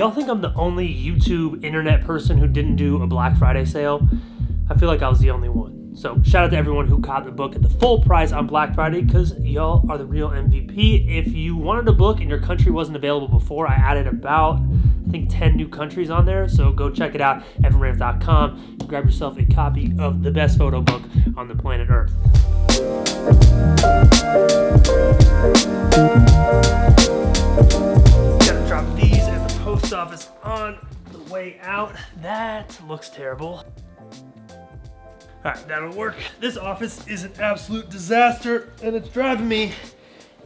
y'all think I'm the only YouTube internet person who didn't do a Black Friday sale? I feel like I was the only one. So shout out to everyone who caught the book at the full price on Black Friday, because y'all are the real MVP. If you wanted a book and your country wasn't available before, I added about, I think, 10 new countries on there. So go check it out at Ranft.com. Grab yourself a copy of the best photo book on the planet Earth. Gotta drop these at the post office on the way out. That looks terrible. All right, that'll work. This office is an absolute disaster, and it's driving me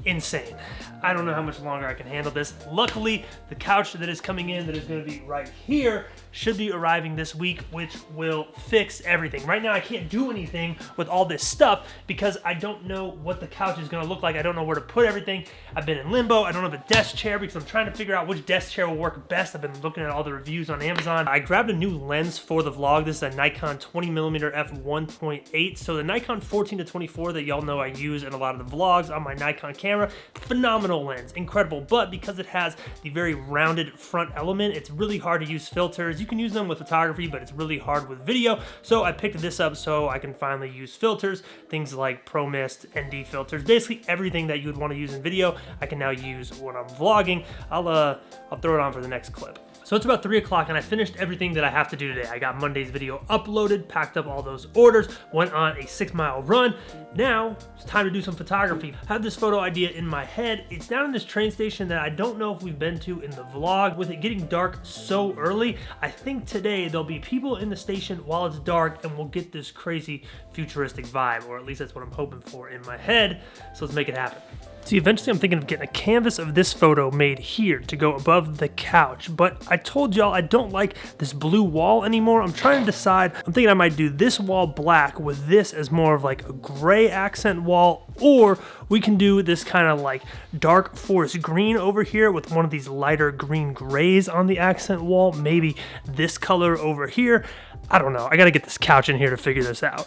insane. I don't know how much longer I can handle this. Luckily, the couch that is coming in, that is going to be right here, should be arriving this week, which will fix everything. Right now, I can't do anything with all this stuff because I don't know what the couch is going to look like. I don't know where to put everything. I've been in limbo. I don't have a desk chair because I'm trying to figure out which desk chair will work best. I've been looking at all the reviews on Amazon. I grabbed a new lens for the vlog. This is a Nikon 20mm f1.8. So the Nikon 14-24 that y'all know I use in a lot of the vlogs on my Nikon camera, phenomenal lens, incredible. But because it has the very rounded front element, it's really hard to use filters. You can use them with photography, but it's really hard with video. So I picked this up so I can finally use filters, things like Pro Mist, ND filters, basically everything that you would want to use in video, I can now use when I'm vlogging. I'll throw it on for the next clip. So it's about 3 o'clock and I finished everything that I have to do today. I got Monday's video uploaded, packed up all those orders, went on a 6-mile run. Now it's time to do some photography. I have this photo idea in my head. It's down in this train station that I don't know if we've been to in the vlog. With it getting dark so early, I think today there'll be people in the station while it's dark and we'll get this crazy futuristic vibe, or at least that's what I'm hoping for in my head. So let's make it happen. See, eventually I'm thinking of getting a canvas of this photo made here to go above the couch, but I told y'all I don't like this blue wall anymore. I'm trying to decide. I'm thinking I might do this wall black with this as more of like a gray accent wall, or we can do this kind of like dark forest green over here with one of these lighter green grays on the accent wall. Maybe this color over here. I don't know. I gotta get this couch in here to figure this out.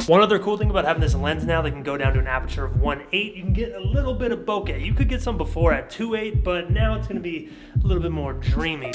One other cool thing about having this lens now, that can go down to an aperture of 1.8. You can get a little bit of bokeh. You could get some before at 2.8, but now it's gonna be a little bit more dreamy.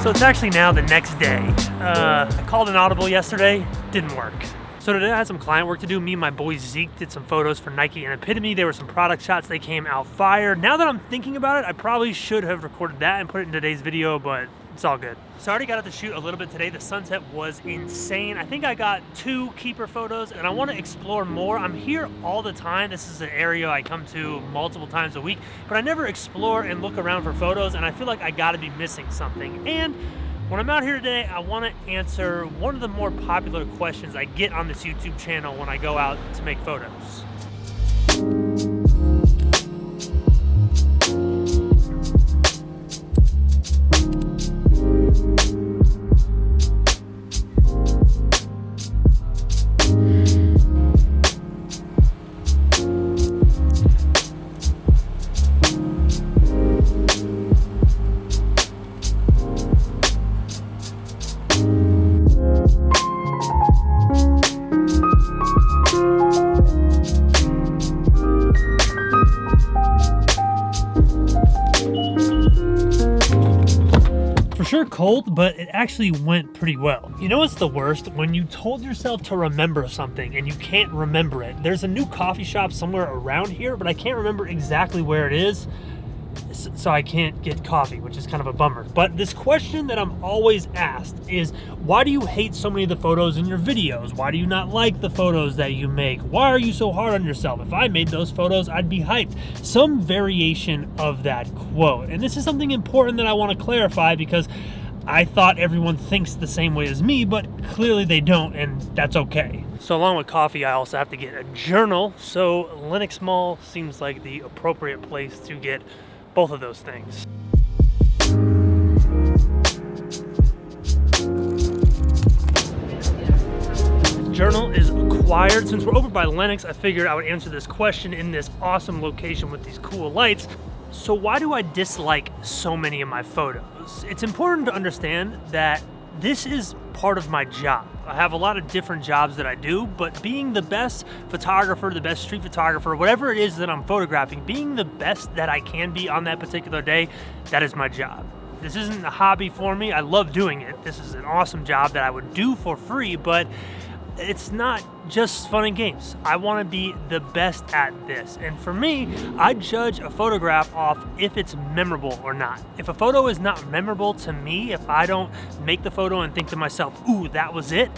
So it's actually now the next day. I called an audible yesterday, didn't work. So today I had some client work to do. Me and my boy Zeke did some photos for Nike and Epitome. There were some product shots. They came out fire. Now that I'm thinking about it, I probably should have recorded that and put it in today's video, but it's all good. So I already got out to shoot a little bit today. The sunset was insane. I think I got 2 keeper photos and I want to explore more. I'm here all the time. This is an area I come to multiple times a week, but I never explore and look around for photos, and I feel like I got to be missing something. And when I'm out here today, I want to answer one of the more popular questions I get on this YouTube channel when I go out to make photos. Sure cold, but it actually went pretty well. You know what's the worst? When you told yourself to remember something and you can't remember it. There's a new coffee shop somewhere around here, but I can't remember exactly where it is. so I can't get coffee, which is kind of a bummer. But this question that I'm always asked is, why do you hate so many of the photos in your videos? Why do you not like the photos that you make? Why are you so hard on yourself? If I made those photos, I'd be hyped. Some variation of that quote. And this is something important that I want to clarify, because I thought everyone thinks the same way as me, but clearly they don't, and that's okay. So along with coffee, I also have to get a journal. So Lenox Mall seems like the appropriate place to get both of those things. Journal is acquired. Since we're over by Lenox, I figured I would answer this question in this awesome location with these cool lights. So why do I dislike so many of my photos? It's important to understand that this is part of my job. I have a lot of different jobs that I do, but being the best photographer, the best street photographer, whatever it is that I'm photographing, being the best that I can be on that particular day, that is my job. This isn't a hobby for me. I love doing it. This is an awesome job that I would do for free, but it's not just fun and games. I want to be the best at this. And for me, I judge a photograph off if it's memorable or not. If a photo is not memorable to me, if I don't make the photo and think to myself, ooh, that was it,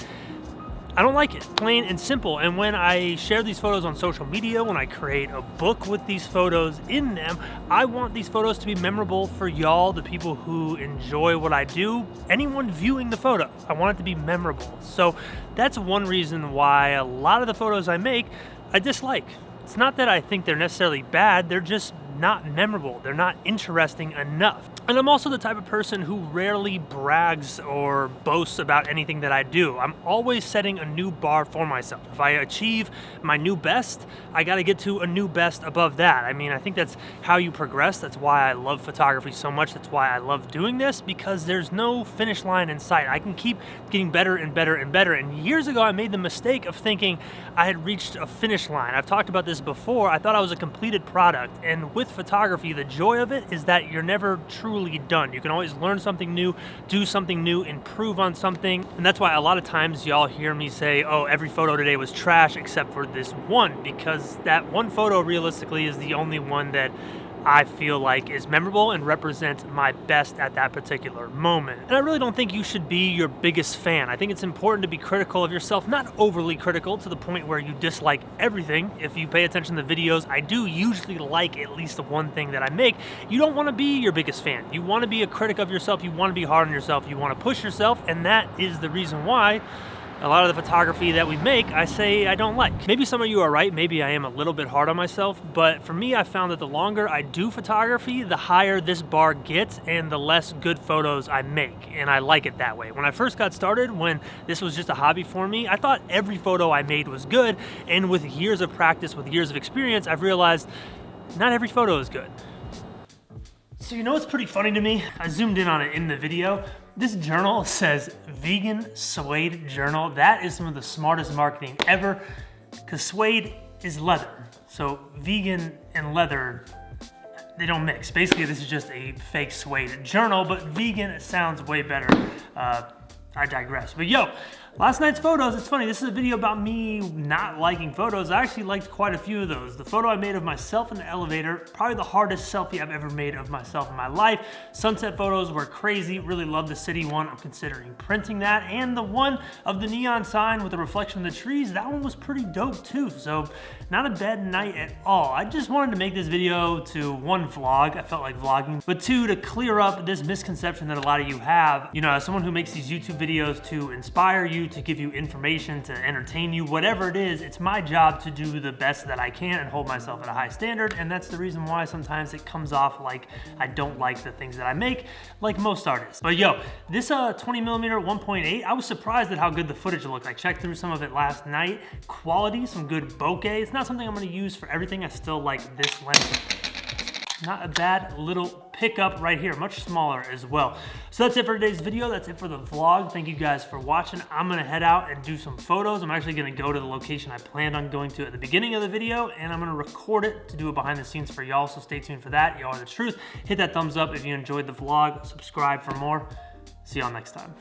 I don't like it, plain and simple. And when I share these photos on social media, when I create a book with these photos in them, I want these photos to be memorable for y'all, the people who enjoy what I do, anyone viewing the photo. I want it to be memorable. So that's one reason why a lot of the photos I make, I dislike. It's not that I think they're necessarily bad, they're just not memorable. They're not interesting enough. And I'm also the type of person who rarely brags or boasts about anything that I do. I'm always setting a new bar for myself. If I achieve my new best, I gotta get to a new best above that. I mean, I think that's how you progress. That's why I love photography so much. That's why I love doing this, because there's no finish line in sight. I can keep getting better and better and better. And years ago, I made the mistake of thinking I had reached a finish line. I've talked about this before. I thought I was a completed product. And with photography, the joy of it is that you're never truly done. You can always learn something new, do something new, improve on something. And that's why a lot of times y'all hear me say, oh, every photo today was trash except for this one, because that one photo realistically is the only one that I feel like is memorable and represents my best at that particular moment. And I really don't think you should be your biggest fan. I think it's important to be critical of yourself, not overly critical to the point where you dislike everything. If you pay attention to the videos, I do usually like at least the one thing that I make. You don't want to be your biggest fan. You want to be a critic of yourself. You want to be hard on yourself. You want to push yourself. And that is the reason why a lot of the photography that we make, I say I don't like. Maybe some of you are right, maybe I am a little bit hard on myself, but for me, I found that the longer I do photography, the higher this bar gets and the less good photos I make, and I like it that way. When I first got started, when this was just a hobby for me, I thought every photo I made was good, and with years of practice, with years of experience, I've realized not every photo is good. So you know what's pretty funny to me? I zoomed in on it in the video. This journal says vegan suede journal. That is some of the smartest marketing ever, because suede is leather. So vegan and leather, they don't mix. Basically, this is just a fake suede journal, but vegan sounds way better. I digress. But yo, last night's photos, it's funny, this is a video about me not liking photos. I actually liked quite a few of those. The photo I made of myself in the elevator, probably the hardest selfie I've ever made of myself in my life. Sunset photos were crazy, really love the city one. I'm considering printing that. And the one of the neon sign with the reflection of the trees, that one was pretty dope too. So not a bad night at all. I just wanted to make this video to, one, vlog, I felt like vlogging, but two, to clear up this misconception that a lot of you have. You know, as someone who makes these YouTube videos to inspire you, to give you information, to entertain you, whatever it is, it's my job to do the best that I can and hold myself at a high standard, and that's the reason why sometimes it comes off like I don't like the things that I make, like most artists. But yo, this 20mm 1.8, I was surprised at how good the footage looked. I checked through some of it last night. Quality, some good bokeh. It's not something I'm gonna use for everything. I still like this lens. Not a bad little pickup right here, much smaller as well. So that's it for today's video. That's it for the vlog. Thank you guys for watching. I'm gonna head out and do some photos. I'm actually gonna go to the location I planned on going to at the beginning of the video, and I'm gonna record it to do a behind the scenes for y'all, so stay tuned for that. Y'all are the truth. Hit that thumbs up if you enjoyed the vlog. Subscribe for more. See y'all next time.